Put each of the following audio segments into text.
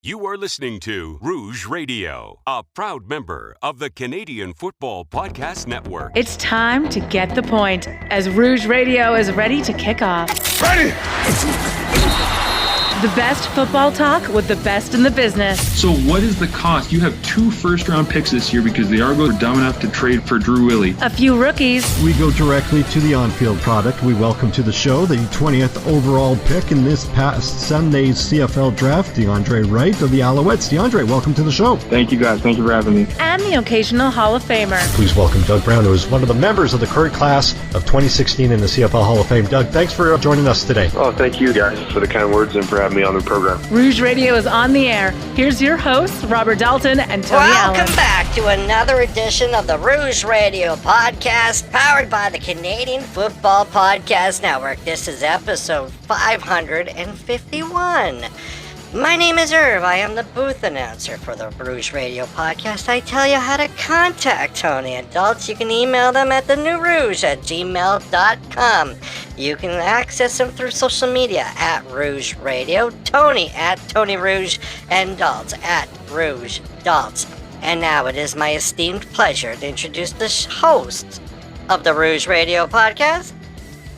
You are listening to Rouge Radio, a proud member of the Canadian Football Podcast Network. It's time to get the point as Rouge Radio is ready to kick off. Ready! The best football talk with the best in the business. So what is the cost? You have 2 first-round picks this year because the Argos are dumb enough to trade for Drew Willie. A few rookies. We go directly to the on-field product. We welcome to the show the 20th overall pick in this past Sunday's CFL draft, DeAndre Wright of the Alouettes. DeAndre, welcome to the show. Thank you, guys. Thank you for having me. And the occasional Hall of Famer. Please welcome Doug Brown, who is one of the members of the current class of 2016 in the CFL Hall of Fame. Doug, thanks for joining us today. Oh, thank you guys for the kind words and for having me on the program. Rouge Radio is on the air. Here's your hosts, Robert Dalton and Tony Allen. Welcome back to another edition of the Rouge Radio podcast, powered by the Canadian Football Podcast Network. This is episode 551. My name is Irv. I am the booth announcer for the Rouge Radio podcast. I tell you how to contact Tony and Dalton. You can email them at thenewrouge@gmail.com. You can access them through social media at Rouge Radio, Tony at Tony Rouge, and Dalton at Rouge Dalton. And now it is my esteemed pleasure to introduce the hosts of the Rouge Radio podcast,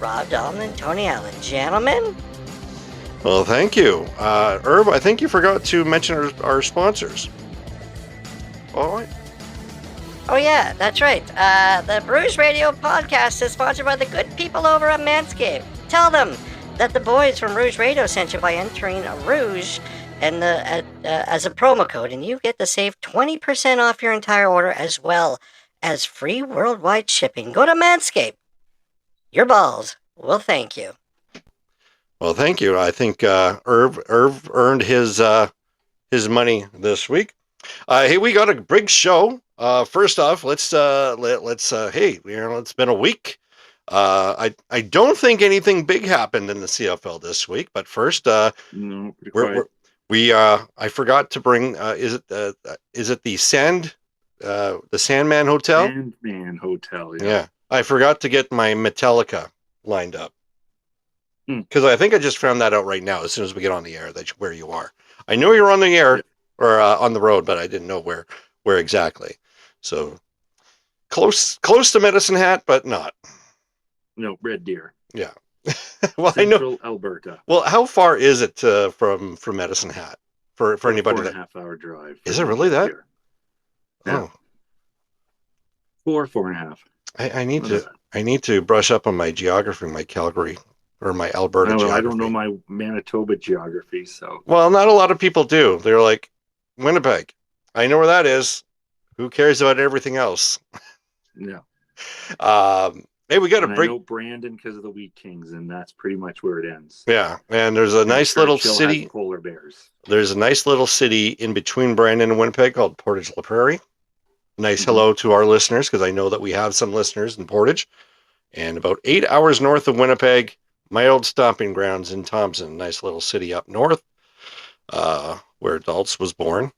Rob Dalton and Tony Allen. Gentlemen. Well, thank you. Irv, I think you forgot to mention our sponsors. All right. Oh, yeah, that's right. The Rouge Radio podcast is sponsored by the good people over at Manscaped. Tell them that the boys from Rouge Radio sent you by entering Rouge and as a promo code, and you get to save 20% off your entire order as well as free worldwide shipping. Go to Manscaped. Your balls will thank you. Well, thank you. I think Irv earned his money this week. Hey, we got a big show. First off, let's hey, it's been a week. I don't think anything big happened in the CFL this week, but first, I forgot to bring. Is it the Sandman Hotel? Sandman Hotel. Yeah. I forgot to get my Metallica lined up. Because I think I just found that out right now as soon as we get on the air, where you are. I know you're on the air or on the road, but I didn't know where exactly. So close to Medicine Hat, but not. No, Red Deer. Yeah. Well, Central I know Alberta. Well, how far is it from Medicine Hat for anybody? 4.5 hour drive. Is it really that? Yeah. Oh, 4.5. I need to brush up on my geography, my Calgary. Or my Alberta geography. I don't know my Manitoba geography, so... Well, not a lot of people do. They're like, Winnipeg. I know where that is. Who cares about everything else? No. Hey, we got a break. I know Brandon because of the Wheat Kings, and that's pretty much where it ends. Yeah, and there's a nice little city. Polar bears. There's a nice little city in between Brandon and Winnipeg called Portage La Prairie. Nice hello to our listeners, because I know that we have some listeners in Portage. And about 8 hours north of Winnipeg, my old stomping grounds in Thompson, nice little city up north, where Daltz was born.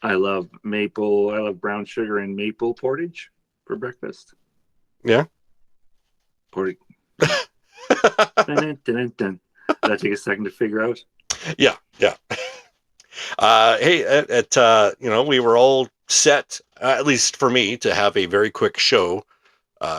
I love maple. I love brown sugar and maple portage for breakfast. Yeah. Portage. Dun, dun, dun. That take a second to figure out. Yeah. Hey, we were all set, at least for me, to have a very quick show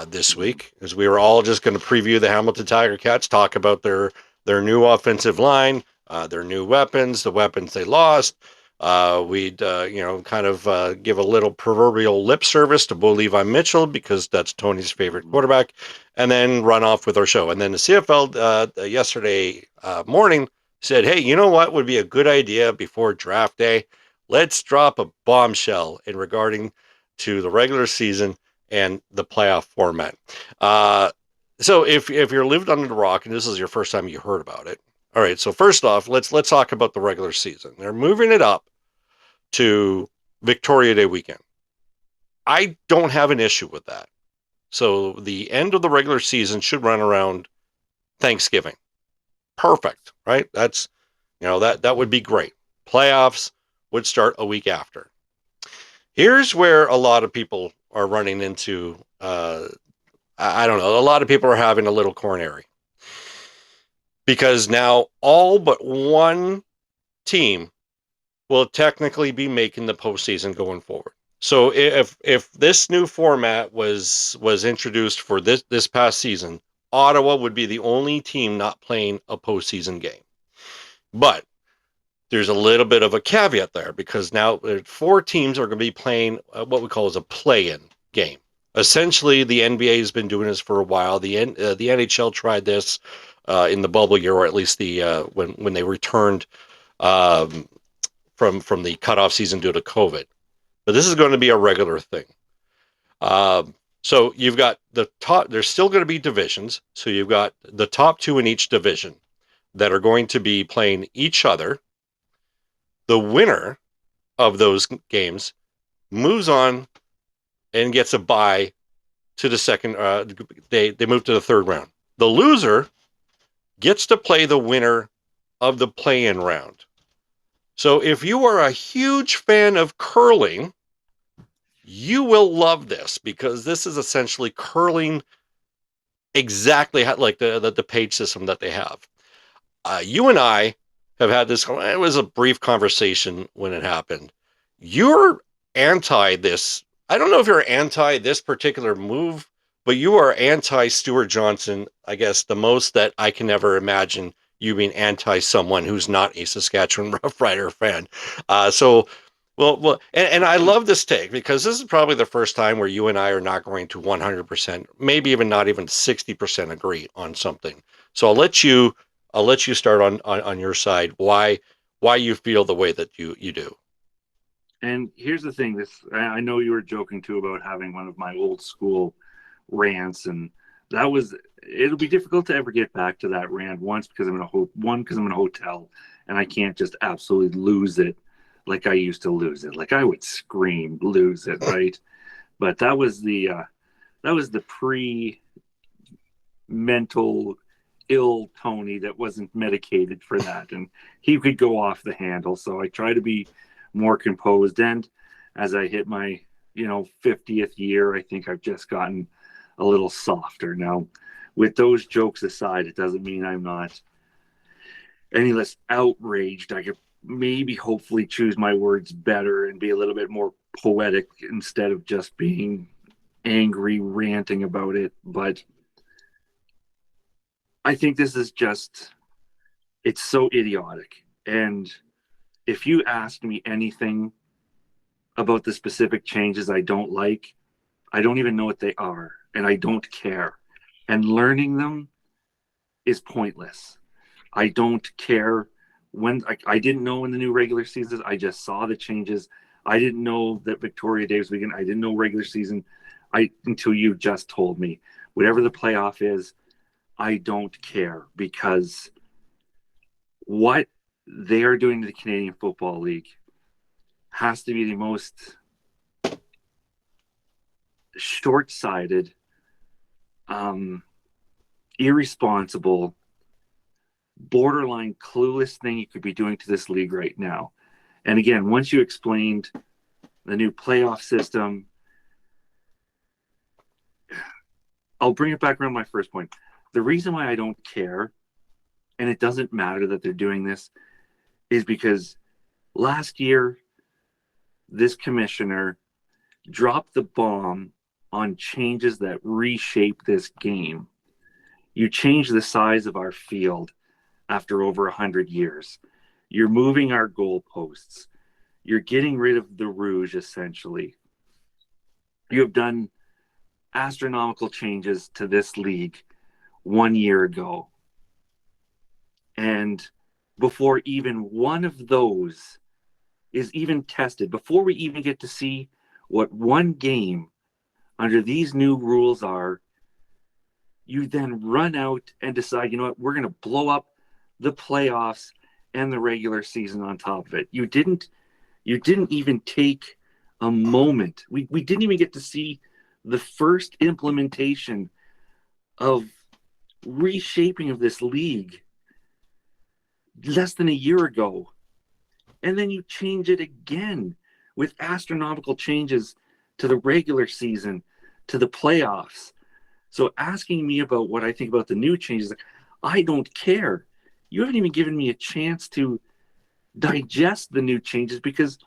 this week, as we were all just going to preview the Hamilton Tiger Cats, talk about their new offensive line, their new weapons, the weapons they lost. We'd kind of give a little proverbial lip service to Bo Levi Mitchell, because that's Tony's favorite quarterback, and then run off with our show. And then the CFL yesterday morning said, hey, you know what would be a good idea before draft day? Let's drop a bombshell in regarding to the regular season and the playoff format. So if you're lived under the rock and this is your first time you heard about it, all right. So first off, let's talk about the regular season. They're moving it up to Victoria Day weekend. I don't have an issue with that. So the end of the regular season should run around Thanksgiving. Perfect, right? That's that would be great. Playoffs would start a week after. Here's where a lot of people are running into, I don't know, a lot of people are having a little coronary. Because now all but one team will technically be making the postseason going forward. So if this new format was introduced for this past season, Ottawa would be the only team not playing a postseason game. But there's a little bit of a caveat there because now 4 teams are going to be playing what we call as a play-in game. Essentially, the NBA has been doing this for a while. The NHL tried this in the bubble year, or at least the when they returned um, from the cutoff season due to COVID. But this is going to be a regular thing. So you've got the top. There's still going to be divisions. So you've got the top 2 in each division that are going to be playing each other. The winner of those games moves on and gets a bye to the second. They move to the third round. The loser gets to play the winner of the play-in round. So if you are a huge fan of curling, you will love this because this is essentially curling exactly like the page system that they have. You and I have had this. It was a brief conversation when it happened. You're anti this. I don't know if you're anti this particular move, but you are anti Stuart Johnson. I guess the most that I can ever imagine you being anti someone who's not a Saskatchewan Roughrider fan. And I love this take because this is probably the first time where you and I are not going to 100%, maybe even not even 60% agree on something. So I'll let you start on your side why you feel the way that you do. And here's the thing: I know you were joking too about having one of my old school rants, and it'll be difficult to ever get back to that rant because I'm in a hotel and I can't just absolutely lose it like I used to lose it. Like I would scream, lose it, right? But that was the pre-mental ill Tony that wasn't medicated for that, and he could go off the handle. So I try to be more composed, and as I hit my 50th year, I think I've just gotten a little softer. Now, with those jokes aside, it doesn't mean I'm not any less outraged. I could maybe hopefully choose my words better and be a little bit more poetic instead of just being angry ranting about it. But I think this is it's so idiotic. And if you ask me anything about the specific changes I don't like, I don't even know what they are, and I don't care. And learning them is pointless. I don't care I didn't know when the new regular season. I just saw the changes. I didn't know that Victoria Days weekend. I didn't know regular season. Until you just told me. Whatever the playoff is, I don't care because what they are doing to the Canadian Football League has to be the most short-sighted, irresponsible, borderline clueless thing you could be doing to this league right now. And again, once you explained the new playoff system, I'll bring it back around to my first point. The reason why I don't care, and it doesn't matter that they're doing this, is because last year, this commissioner dropped the bomb on changes that reshape this game. You change the size of our field after over 100 years. You're moving our goalposts. You're getting rid of the Rouge, essentially. You have done astronomical changes to this league 1 year ago. And before even one of those is even tested, before we even get to see what one game under these new rules are, you then run out and decide, you know what, we're going to blow up the playoffs and the regular season on top of it. You didn't even take a moment. We didn't even get to see the first implementation of reshaping of this league less than a year ago. And then you change it again with astronomical changes to the regular season, to the playoffs. So asking me about what I think about the new changes, I don't care. You haven't even given me a chance to digest the new changes because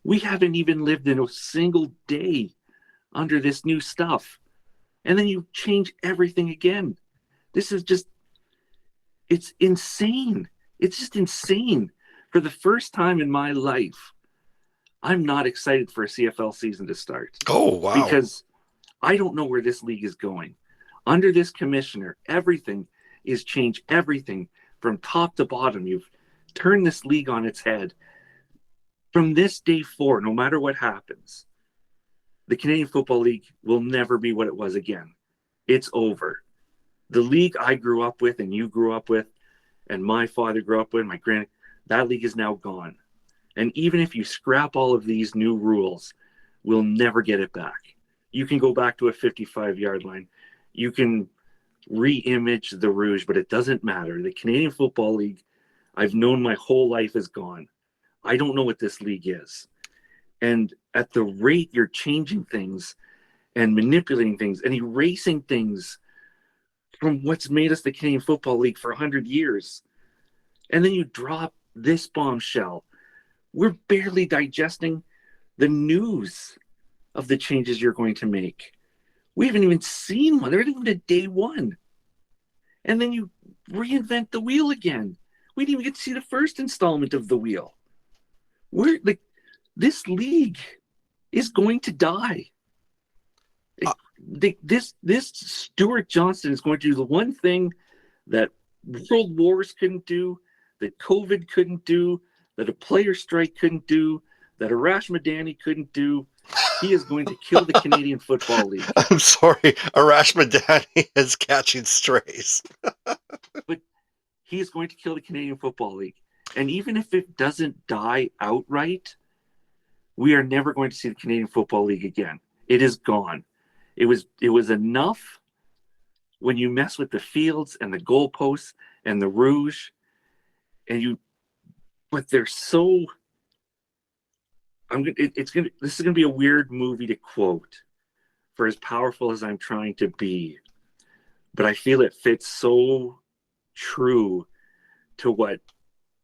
we haven't even lived in a single day under this new stuff. And then you change everything again. This is just, it's insane. It's just insane. For the first time in my life, I'm not excited for a CFL season to start. Oh, wow. Because I don't know where this league is going. Under this commissioner, everything is changed. Everything from top to bottom. You've turned this league on its head. From this day forward, no matter what happens, the Canadian Football League will never be what it was again. It's over. The league I grew up with and you grew up with and my father grew up with, my grand, that league is now gone. And even if you scrap all of these new rules, we'll never get it back. You can go back to a 55-yard line. You can re-image the Rouge, but it doesn't matter. The Canadian Football League, I've known my whole life, is gone. I don't know what this league is. And at the rate you're changing things and manipulating things and erasing things from what's made us the Canadian Football League for 100 years, and then you drop this bombshell, we're barely digesting the news of the changes you're going to make. We haven't even seen one. There isn't even a day one. And then you reinvent the wheel again. We didn't even get to see the first installment of the wheel. We're like, this league is going to die. This Stuart Johnston is going to do the one thing that world wars couldn't do, that COVID couldn't do, that a player strike couldn't do, that Arash Madani couldn't do. He is going to kill the Canadian Football League. I'm sorry, Arash Madani is catching strays. But he is going to kill the Canadian Football League. And even if it doesn't die outright, we are never going to see the Canadian Football League again. It is gone. It was enough when you mess with the fields and the goalposts and the Rouge, but they're so. This is gonna be a weird movie to quote, for as powerful as I'm trying to be, but I feel it fits so true to what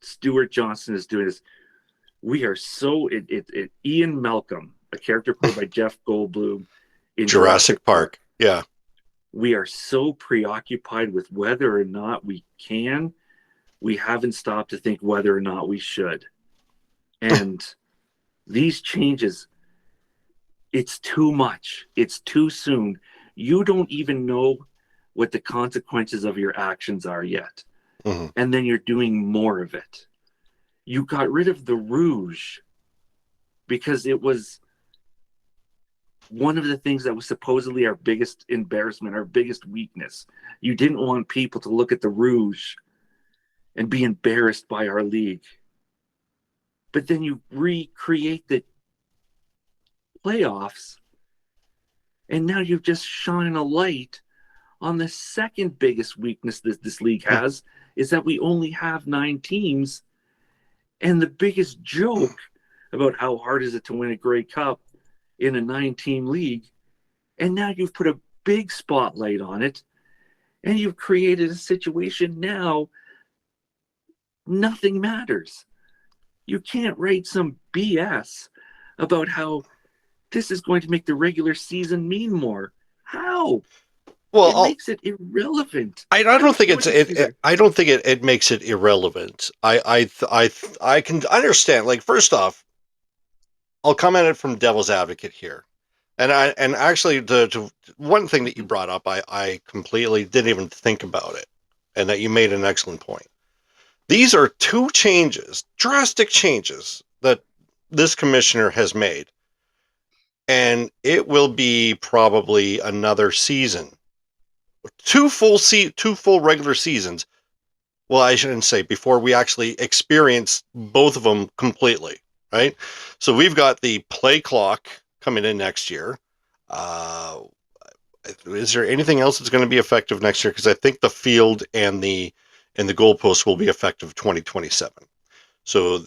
Stuart Johnston is doing. Is we are so Ian Malcolm, a character played by Jeff Goldblum in Jurassic Park. Yeah. We are so preoccupied with whether or not we haven't stopped to think whether or not we should. And these changes, it's too much. It's too soon. You don't even know what the consequences of your actions are yet. Mm-hmm. And then you're doing more of it. You got rid of the Rouge because it was one of the things that was supposedly our biggest embarrassment, our biggest weakness. You didn't want people to look at the Rouge and be embarrassed by our league. But then you recreate the playoffs, and now you've just shone a light on the second biggest weakness that this league has, is that we only have 9 teams. And the biggest joke about how hard is it to win a Grey Cup in a 9-team league, and now you've put a big spotlight on it, and you've created a situation now nothing matters. You can't write some BS about how this is going to make the regular season mean more. How? Well, it makes it irrelevant. I don't think I don't think it makes it irrelevant. I can understand. Like, first off, I'll come at it from devil's advocate here, and actually the one thing that you brought up, I completely didn't even think about it, and that you made an excellent point. These are 2 changes, drastic changes that this commissioner has made, and it will be probably another season, 2 full regular seasons. Well, I shouldn't say, before we actually experience both of them completely, right? So we've got the play clock coming in next year. Is there anything else that's going to be effective next year? Because I think the field and the goalposts will be effective 2027. So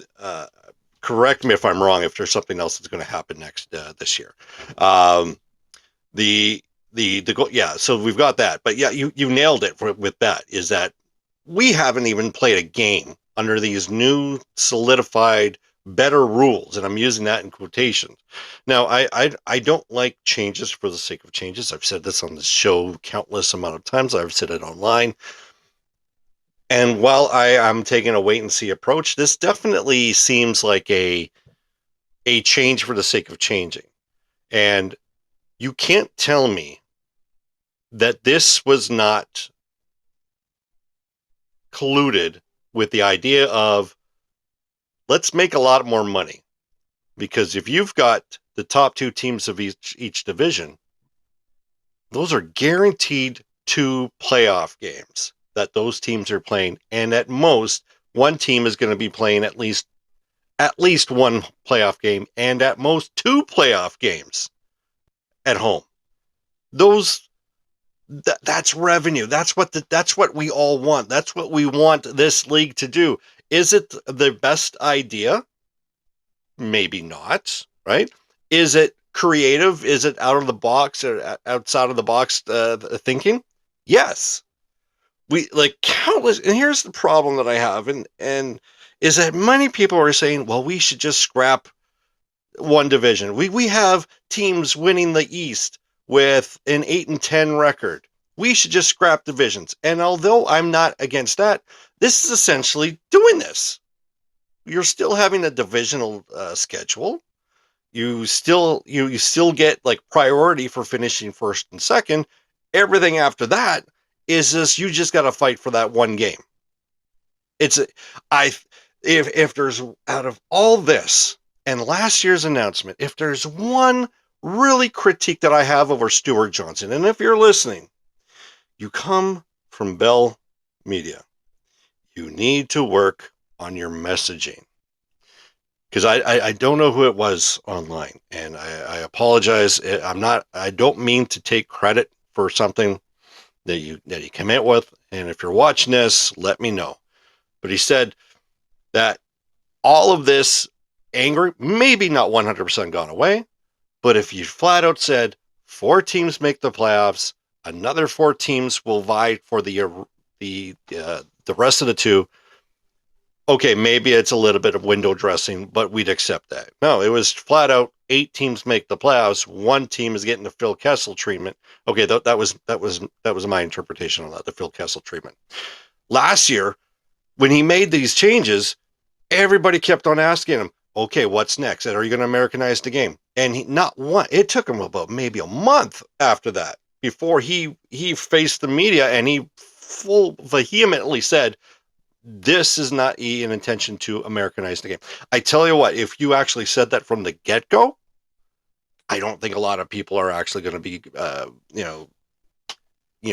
correct me if I'm wrong, if there's something else that's going to happen next this year. So we've got that. But yeah, you nailed it with that, is that we haven't even played a game under these new solidified better rules, and I'm using that in quotations. Now, I don't like changes for the sake of changes. I've said this on the show countless amount of times. I've said it online. And while I am taking a wait and see approach, this definitely seems like a change for the sake of changing. And you can't tell me that this was not colluded with the idea of let's make a lot more money. Because if you've got the top two teams of each division, those are guaranteed 2 playoff games that those teams are playing. And at most, one team is going to be playing at least one playoff game, and at most 2 playoff games at home. That's revenue. That's what we all want. That's what we want this league to do. Is it the best idea? Maybe not, right? Is it creative? Is it out of the box or outside of the box thinking? Yes. We like countless, and here's the problem that I have, and is that many people are saying, well, we should just scrap one division. We have teams winning the East with an 8-10 record. We should just scrap divisions. And although I'm not against that, this is essentially doing this. You're still having a divisional schedule. You still get like priority for finishing first and second. Everything after that is just you just got to fight for that one game. If there's out of all this and last year's announcement, if there's one really critique that I have over Stuart Johnson, and if you're listening, you come from Bell Media, you need to work on your messaging. Because I don't know who it was online, and I apologize. I don't mean to take credit for something that you came out with. And if you're watching this, let me know. But he said that all of this anger, maybe not 100% gone away, but if you flat out said 4 teams make the playoffs, another 4 teams will vie for the rest of the 2. Okay, maybe it's a little bit of window dressing, but we'd accept that. No, it was flat out 8 teams make the playoffs. 1 team is getting the Phil Kessel treatment. Okay, that was my interpretation on that, the Phil Kessel treatment. Last year, when he made these changes, everybody kept on asking him, okay, what's next? And are you going to Americanize the game? And it took him about maybe a month after that before he faced the media and he vehemently said, this is not an intention to Americanize the game. I tell you what, if you actually said that from the get-go, I don't think a lot of people are actually going to be,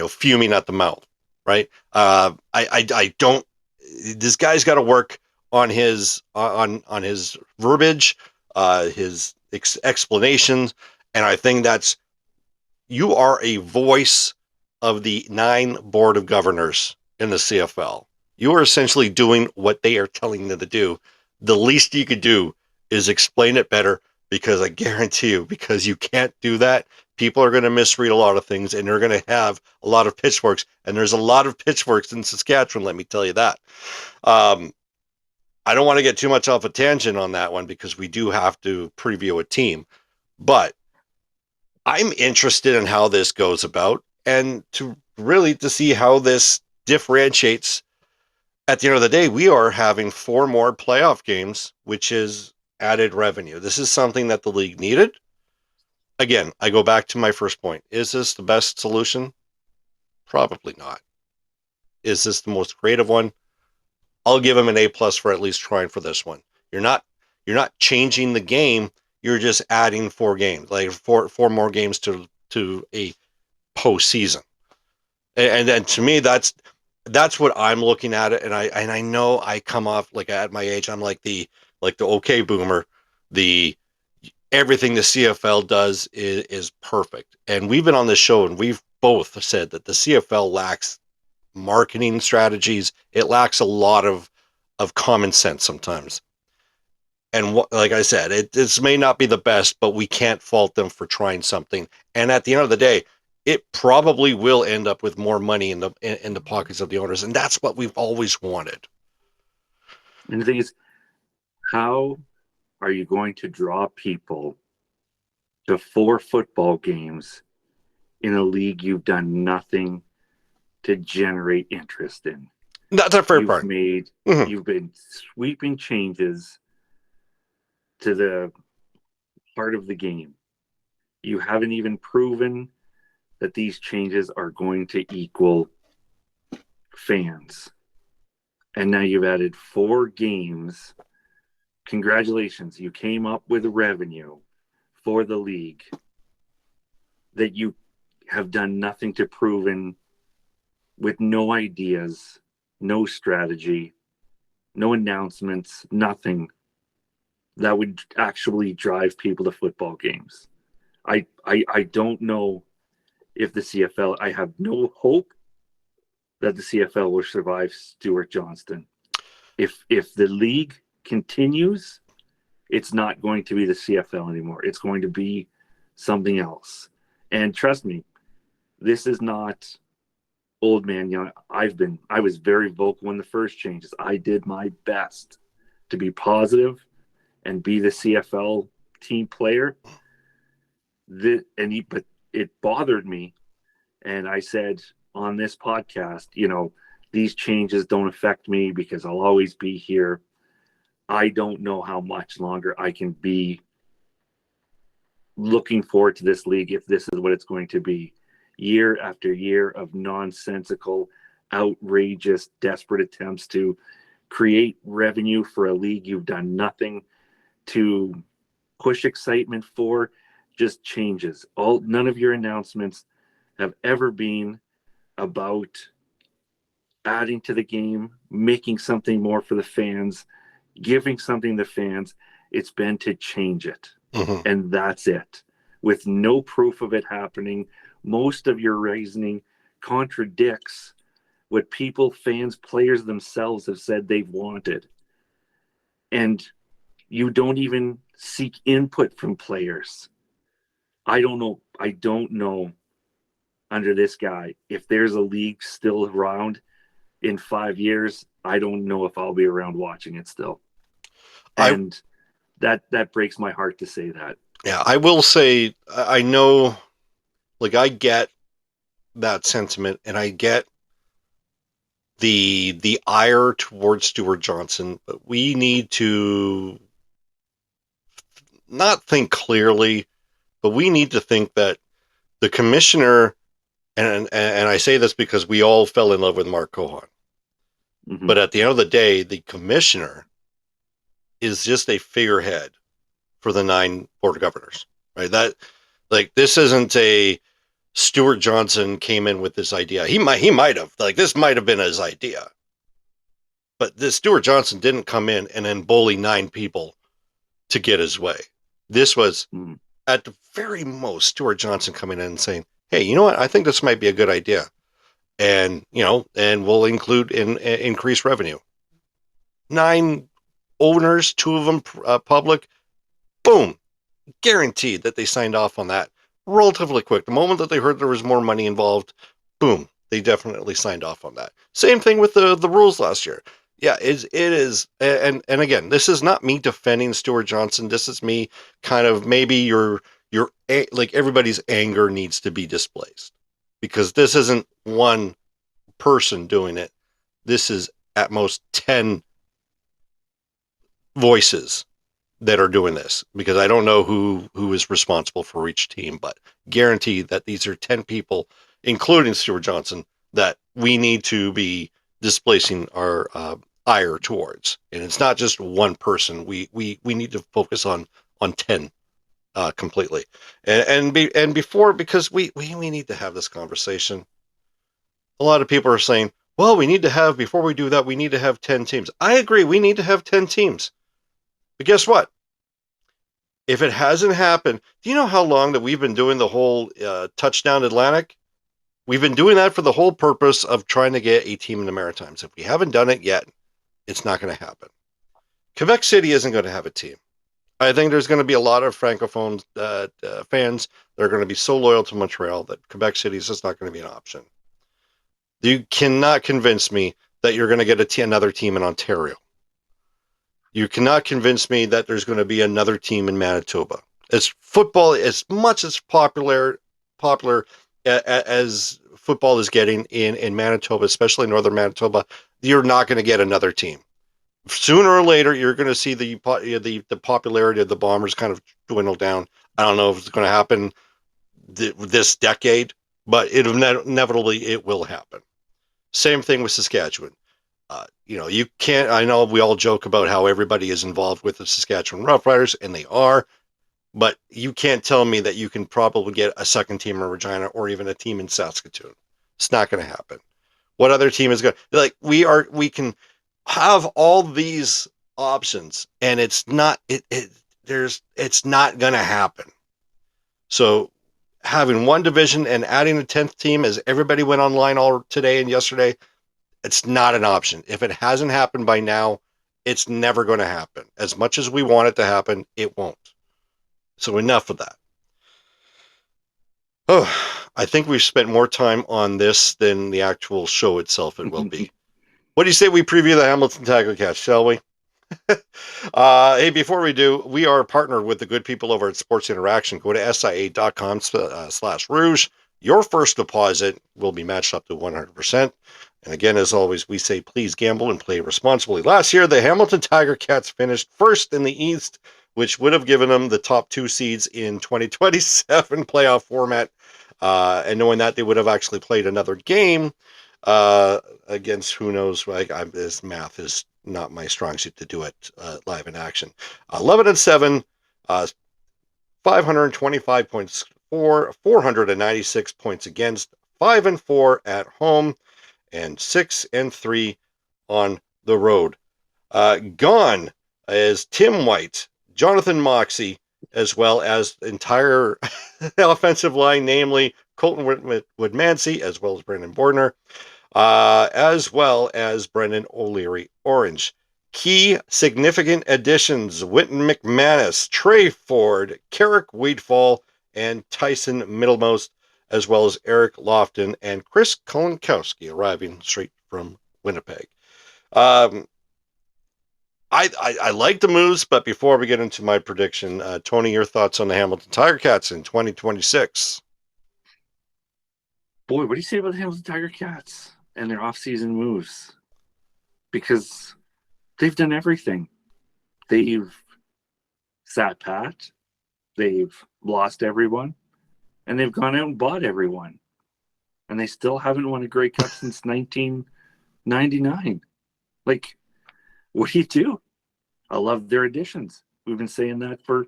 fuming at the mouth, right? I don't. This guy's got to work on his his verbiage, his explanations, and I think you are a voice of the 9 board of governors in the CFL. You are essentially doing what they are telling them to do. The least you could do is explain it better, because I guarantee you, because you can't do that, people are going to misread a lot of things and they're going to have a lot of pitchforks. And there's a lot of pitchforks in Saskatchewan, let me tell you that. I don't want to get too much off a tangent on that one because we do have to preview a team. But I'm interested in how this goes about and to see how this differentiates. At the end of the day, we are having 4 more playoff games, which is added revenue. This is something that the league needed. Again, I go back to my first point. Is this the best solution? Probably not. Is this the most creative one? I'll give him an A+ for at least trying for this one. You're not changing the game. You're just adding 4 games, like four more games to a postseason. And then to me, that's what I'm looking at it. And I know I come off like at my age, I'm like the okay boomer. Everything the CFL does is perfect. And we've been on this show and we've both said that the CFL lacks marketing strategies. It lacks a lot of common sense sometimes. And like I said, this may not be the best, but we can't fault them for trying something. And at the end of the day, it probably will end up with more money in the pockets of the owners, and that's what we've always wanted. And the thing is, how are you going to draw people to 4 football games in a league you've done nothing to generate interest in? That's a fair part. You've been sweeping changes to the part of the game. You haven't even proven that these changes are going to equal fans. And now you've added 4 games. Congratulations, you came up with revenue for the league that you have done nothing to prove with no ideas, no strategy, no announcements, nothing that would actually drive people to football games. I don't know if the CFL, I have no hope that the CFL will survive Stuart Johnston. If the league continues, it's not going to be the CFL anymore. It's going to be something else. And trust me, this is not old man young. I was very vocal in the first changes. I did my best to be positive and be the CFL team player. But it bothered me. And I said on this podcast, these changes don't affect me because I'll always be here. I don't know how much longer I can be looking forward to this league if this is what it's going to be. Year after year of nonsensical, outrageous, desperate attempts to create revenue for a league you've done nothing to push excitement for, just changes. None of your announcements have ever been about adding to the game, making something more for the fans, giving something to fans. It's been to change it. And that's it. With no proof of it happening, most of your reasoning contradicts what people, fans, players themselves have said they've wanted. And you don't even seek input from players. I don't know under this guy, if there's a league still around in 5 years, I don't know if I'll be around watching it still. And that breaks my heart to say that. Yeah, I will say, I know, like, I get that sentiment, and I get the ire towards Stuart Johnson, but we need to not think clearly, but we need to think that the commissioner, and I say this because we all fell in love with Mark Cohen, but at the end of the day, the commissioner is just a figurehead for the 9 board of governors, right? That, like, this isn't a Stuart Johnson came in with this idea. He might have, like, this might have been his idea, but this Stuart Johnson didn't come in and then bully 9 people to get his way. This was at the very most Stuart Johnson coming in and saying, "Hey, you know what? I think this might be a good idea, and and we'll include increased revenue." 9 owners, 2 of them public. Boom, guaranteed that they signed off on that relatively quick. The moment that they heard there was more money involved, boom, they definitely signed off on that. Same thing with the rules last year. Yeah, it is, and again, this is not me defending Stuart Johnson. This is me kind of, maybe your like, everybody's anger needs to be displaced, because this isn't one person doing it. This is at most 10 voices that are doing this, because I don't know who is responsible for each team, but guarantee that these are 10 people, including Stuart Johnson, that we need to be displacing our ire towards. And it's not just one person. We need to focus on 10 completely. And before, because we need to have this conversation. A lot of people are saying, well, before we do that, we need to have 10 teams. I agree, we need to have 10 teams. But guess what? If it hasn't happened, do you know how long that we've been doing the whole touchdown Atlantic? We've been doing that for the whole purpose of trying to get a team in the Maritimes. If we haven't done it yet, it's not going to happen. Quebec City isn't going to have a team. I think there's going to be a lot of Francophone fans that are going to be so loyal to Montreal that Quebec City is just not going to be an option. You cannot convince me that you're going to get another team in Ontario. You cannot convince me that there's going to be another team in Manitoba. As football, as much as popular as football is getting in Manitoba, especially northern Manitoba, you're not going to get another team. Sooner or later, you're going to see the popularity of the Bombers kind of dwindle down. I don't know if it's going to happen this decade, but inevitably it will happen. Same thing with Saskatchewan. You can't. I know we all joke about how everybody is involved with the Saskatchewan Roughriders, and they are, but you can't tell me that you can probably get a second team in Regina or even a team in Saskatoon. It's not going to happen. What other team is going to, like, we can have all these options, and it's not it's not going to happen. So having one division and adding a 10th team, as everybody went online all today and yesterday, it's not an option. If it hasn't happened by now, it's never going to happen. As much as we want it to happen, it won't. So enough of that. Oh, I think we've spent more time on this than the actual show itself it will be. What do you say we preview the Hamilton Tiger Cats, shall we? Hey, before we do, we are partnered with the good people over at Sports Interaction. Go to sia.com/rouge. Your first deposit will be matched up to 100%. And again, as always, we say please gamble and play responsibly. Last year, the Hamilton Tiger Cats finished first in the East, which would have given them the top 2 seeds in 2027 playoff format. And knowing that, they would have actually played another game against who knows. This math is not my strong suit to do it live in action. 11-7, 525 points for, 496 points against, 5-4 at home, and 6-3 on the road. Gone is Tim White, Jonathan Moxey, as well as the entire offensive line, namely Colton Woodmansey, as well as Brendan Bordner, as well as Brendan O'Leary Orange. Key significant additions: Wynton McManus, Trey Ford, Carrick Weedfall, and Tyson Middlemost, as well as Eric Lofton and Chris Kolinkowski, arriving straight from Winnipeg. I like the moves, but before we get into my prediction, Tony, your thoughts on the Hamilton Tiger Cats in 2026? Boy, what do you say about the Hamilton Tiger Cats and their off-season moves? Because they've done everything. They've sat pat, they've lost everyone, and they've gone out and bought everyone. And they still haven't won a Grey Cup since 1999. Like, what do you do? I love their additions. We've been saying that for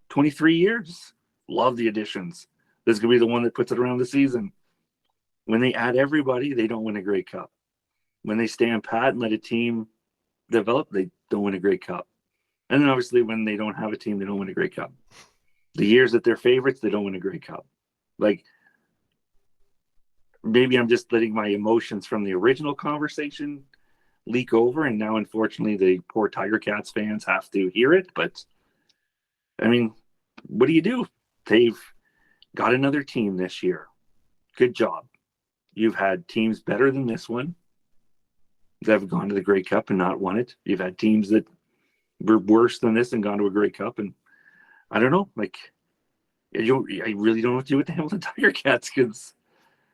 23 years. Love the additions. This is going to be the one that puts it around the season. When they add everybody, they don't win a Grey Cup. When they stand pat and let a team develop, they don't win a Grey Cup. And then obviously when they don't have a team, they don't win a Grey Cup. The years that they're favorites, they don't win a Grey Cup. Like, maybe I'm just letting my emotions from the original conversation leak over, and now unfortunately the poor Tiger Cats fans have to hear it. But I mean, what do you do? They've got another team this year. Good job. You've had teams better than this one that have gone to the Grey Cup and not won it. You've had teams that were worse than this and gone to a Grey Cup, and I don't know. Like, I really don't know what to do with the Hamilton Tiger Cats, because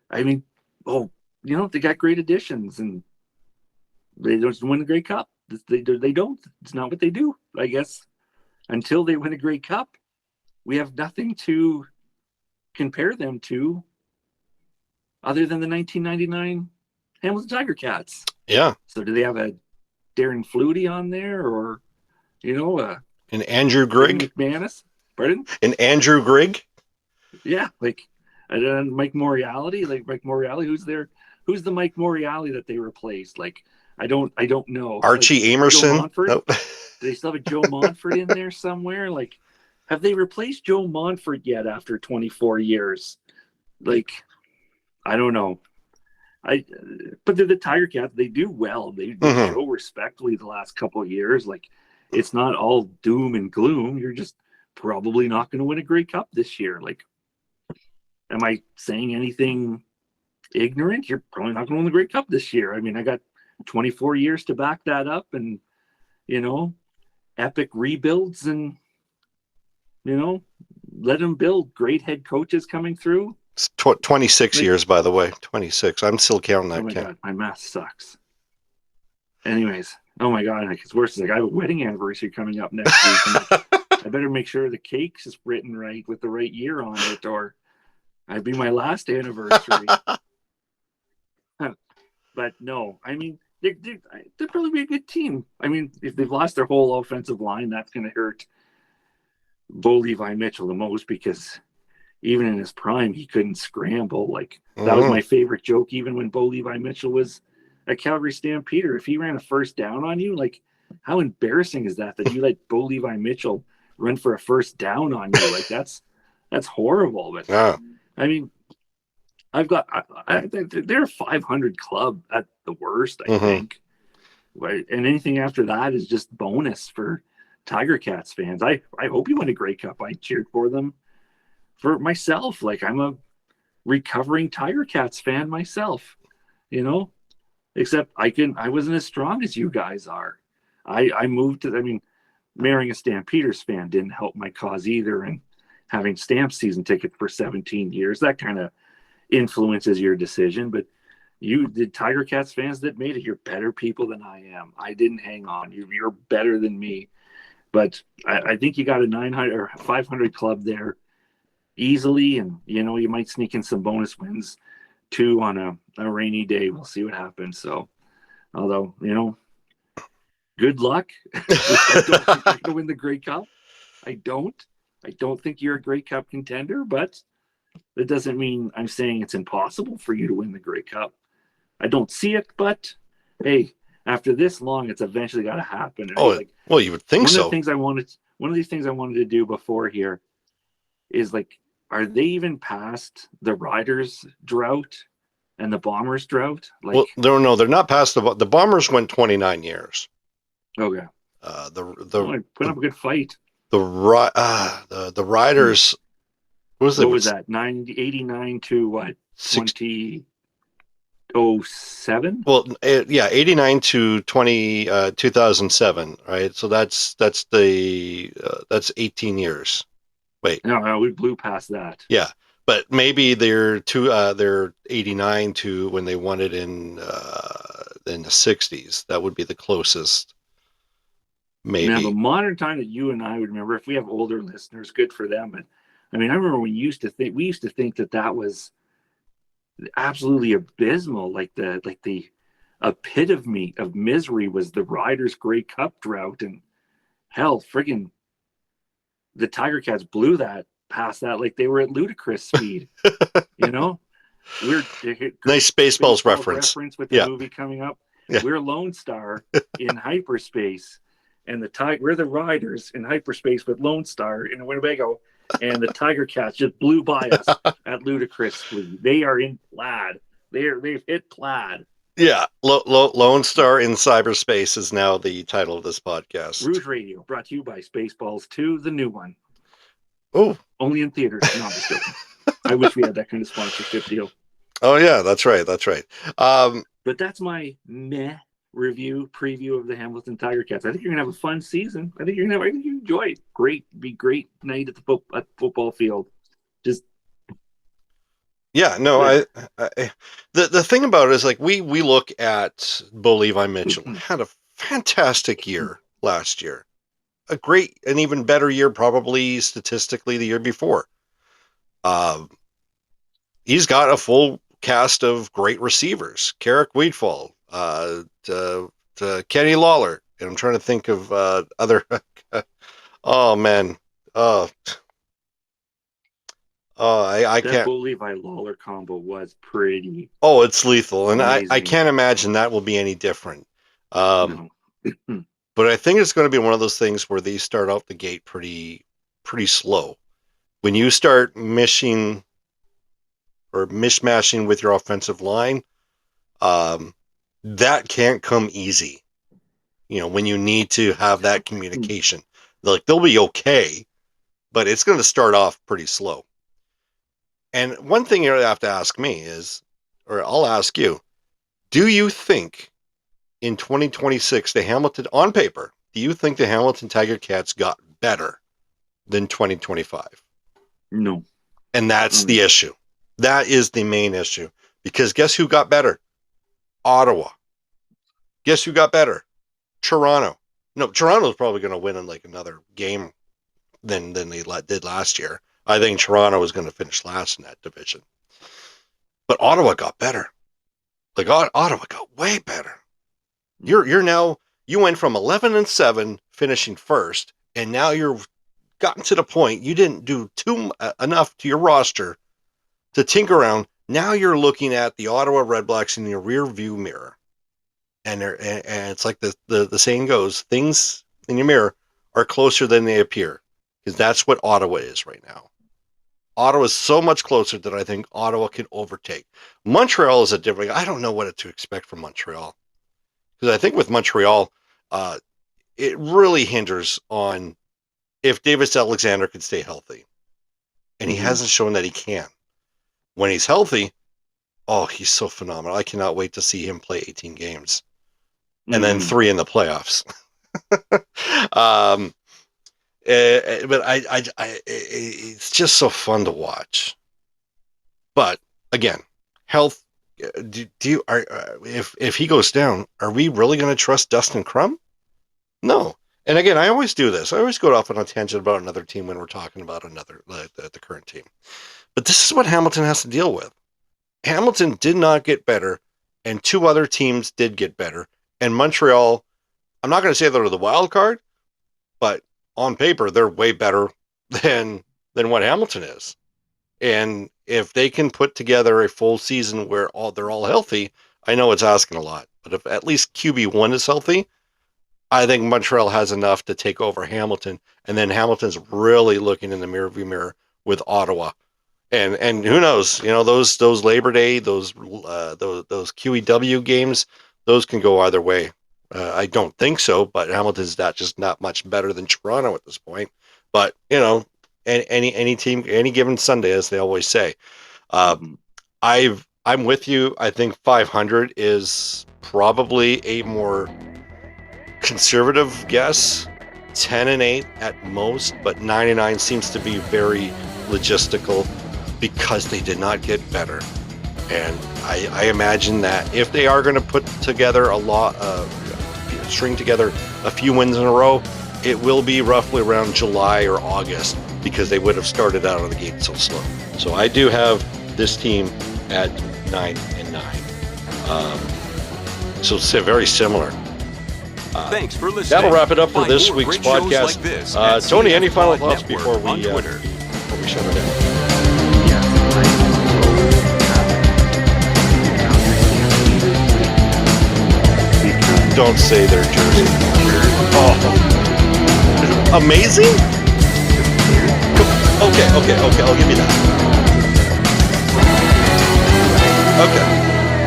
I mean, they got great additions and they don't win the Grey Cup. They don't. It's not what they do. I guess until they win a Grey Cup, we have nothing to compare them to other than the 1999 Hamilton Tiger Cats. Yeah. So do they have a Darren Flutie on there, or an Andrew Grigg? McManus? Pardon? An Andrew Grigg? Yeah, like Mike Moriarty. Like Mike Moriarty, who's there? Who's the Mike Moriarty that they replaced? Like, I don't know. Archie Amerson? Nope. Do they still have a Joe Montford in there somewhere? Like, have they replaced Joe Montford yet after 24 years? Like, I don't know. But they're the Tiger Cats. They do well. They show respectfully the last couple of years. Like, it's not all doom and gloom. You're just probably not going to win a Grey Cup this year. Like, am I saying anything ignorant? You're probably not going to win the Grey Cup this year. I mean, I got 24 years to back that up, and epic rebuilds and, let them build. Great head coaches coming through. It's 26 years, by the way. 26. I'm still counting that. Oh my God, my math sucks. Anyways, oh my God, it's worse. I have a wedding anniversary coming up next week. And I better make sure the cake's is written right with the right year on it, or it'd be my last anniversary. But no, I mean, they'll probably be a good team. I mean, if they've lost their whole offensive line, that's going to hurt Bo Levi Mitchell the most, because even in his prime, he couldn't scramble. Like, that was my favorite joke, even when Bo Levi Mitchell was a Calgary Stampeder. If he ran a first down on you, like, how embarrassing is that you let Bo Levi Mitchell run for a first down on you? Like, that's horrible. But I mean, they're a 500 club at the worst, I think. And anything after that is just bonus for Tiger Cats fans. I hope you win a Grey Cup. I cheered for them for myself. Like, I'm a recovering Tiger Cats fan myself, except I wasn't as strong as you guys are. I moved to, marrying a Stampeders fan didn't help my cause either. And having Stamp season tickets for 17 years, that kind of influences your decision. But you did Tiger Cats fans that made it. You're better people than I am. I didn't hang on. You're better than me. But I think you got a 900 or 500 club there easily, and you might sneak in some bonus wins too on a rainy day. We'll see what happens. So, although good luck. I don't think you're gonna win the Grey Cup. I don't think you're a Grey Cup contender, but that doesn't mean I'm saying it's impossible for you to win the Grey Cup. I don't see it, but hey, after this long, it's eventually got to happen. Right? Well, you would think so. One of these things I wanted to do before here is, like, are they even past the Riders drought and the Bombers drought? Like, well, no, they're not past the Bombers went 29 years. Okay. Put up a good fight. The Riders. What was that? 89 to what? 2007? Well, 89 to 2007, right? So that's 18 years. Wait. No, we blew past that. Yeah, but maybe they're 89 to when they won it in the 60s. That would be the closest. Maybe. Now, the modern time that you and I would remember, if we have older listeners, good for them. But I remember we used to think that was absolutely abysmal. Like the epitome of misery was the Riders Grey Cup drought, and hell, friggin' the Tiger Cats blew that past that like they were at ludicrous speed. We're nice Spaceballs reference with the movie coming up. Yeah. We're Lonestar in hyperspace, and we're the Riders in hyperspace with Lonestar in Winnebago, and the Tiger Cats just blew by us at ludicrous speed. They are in plaid. They've hit plaid. Yeah, Lonestar in Cyberspace is now the title of this podcast. Rouge Radio, brought to you by Spaceballs 2, the new one. Oh. Only in theaters. No, I'm just joking. I wish we had that kind of sponsorship deal. Oh, yeah, that's right. But that's my preview of the Hamilton Tiger Cats. I think you're going to have a fun season. I think you enjoy it. Be great night at the football field. Just... Yeah, no, the thing about it is, like, we look at Bo Levi Mitchell, had a fantastic year last year, an even better year probably statistically the year before. He's got a full cast of great receivers: Carrick Wheatfall, to Kenny Lawler, and I'm trying to think of other. Oh man, I can't. That Bo Levi Lawler combo was pretty. Oh, it's lethal, and I can't imagine that will be any different. No. But I think it's going to be one of those things where they start out the gate pretty slow. When you start mishmashing with your offensive line, that can't come easy. When you need to have that communication, like, they'll be okay, but it's going to start off pretty slow. And one thing you have to ask me is, or I'll ask you, do you think in 2026 the Hamilton, on paper, do you think the Hamilton Tiger Cats got better than 2025? No. And that's the issue. That is the main issue. Because guess who got better? Ottawa. Guess who got better? Toronto. No, Toronto's probably going to win in like another game than they did last year. I think Toronto was going to finish last in that division. But Ottawa got better. Like Ottawa got way better. You're now, you went from 11-7 finishing first, and now you're gotten to the point you didn't do enough to your roster to tinker around. Now you're looking at the Ottawa Redblacks in your rear view mirror, and it's like the saying goes: things in your mirror are closer than they appear, because that's what Ottawa is right now. Ottawa is so much closer that I think Ottawa can overtake. Montreal is a different. I don't know what to expect from Montreal, because I think with Montreal, it really hinders on if Davis Alexander can stay healthy, and he hasn't shown that he can. When he's healthy, oh, he's so phenomenal. I cannot wait to see him play 18 games, and then 3 in the playoffs. But it's just so fun to watch. But again, health. If he goes down, are we really going to trust Dustin Crum? No. And again, I always do this. I always go off on a tangent about another team when we're talking about the current team. But this is what Hamilton has to deal with. Hamilton did not get better, and 2 other teams did get better. And Montreal, I'm not going to say they're the wild card, but on paper, they're way better than what Hamilton is. And if they can put together a full season where they're all healthy, I know it's asking a lot, but if at least QB1 is healthy, I think Montreal has enough to take over Hamilton, and then Hamilton's really looking in the rearview mirror with Ottawa. And who knows? You know, those Labor Day, those QEW games, those can go either way. I don't think so, but Hamilton's just not much better than Toronto at this point. But you know, any team, any given Sunday, as they always say. I'm with you. I think 500 is probably a more conservative guess. 10-8 at most, but 99 seems to be very logistical, because they did not get better. And I imagine that if they are going to put together string together a few wins in a row, it will be roughly around July or August, because they would have started out of the gate so slow. So I do have this team at 9-9. So it's very similar. Thanks for listening. That'll wrap it up for Find this more week's great shows podcast. like this at Tony, any final CF thoughts Network before on Twitter? we shut it down? Don't say their jersey. Oh, amazing. Okay. I'll give you that.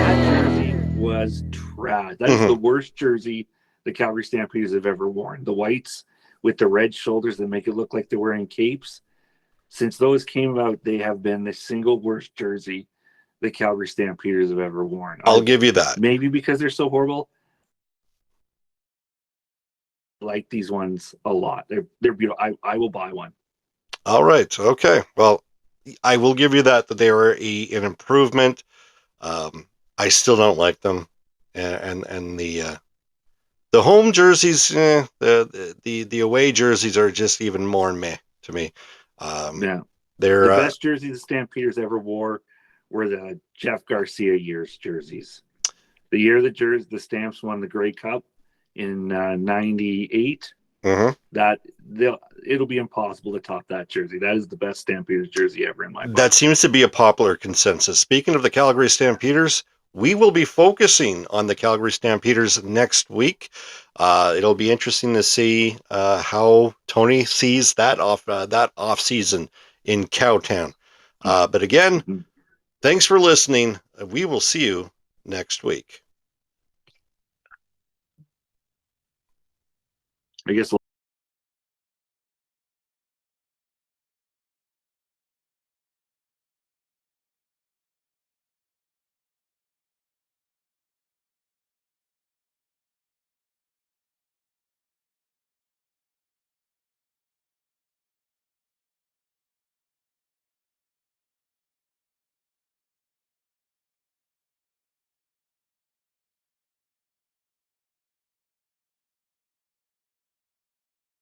That jersey was trash. That is the worst jersey the Calgary Stampeders have ever worn. The whites with the red shoulders that make it look like they're wearing capes. Since those came out, they have been the single worst jersey the Calgary Stampeders have ever worn. I'll give you that. Maybe because they're so horrible. I like these ones a lot. They're beautiful. I will buy one. All right. Okay. Well, I will give you that they are an improvement. I still don't like them, and the home jerseys, the away jerseys are just even more meh to me. Yeah, they're the best jerseys the Stampeders ever wore were the Jeff Garcia years jerseys. The year the Stamps won the Grey Cup in '98. That it'll be impossible to top that jersey. That is the best Stampeders jersey ever in my book. That seems to be a popular consensus. Speaking of the Calgary Stampeders, we will be focusing on the Calgary Stampeders next week. It'll be interesting to see how Tony sees that off season in Cowtown. But again, thanks for listening. We will see you next week. I guess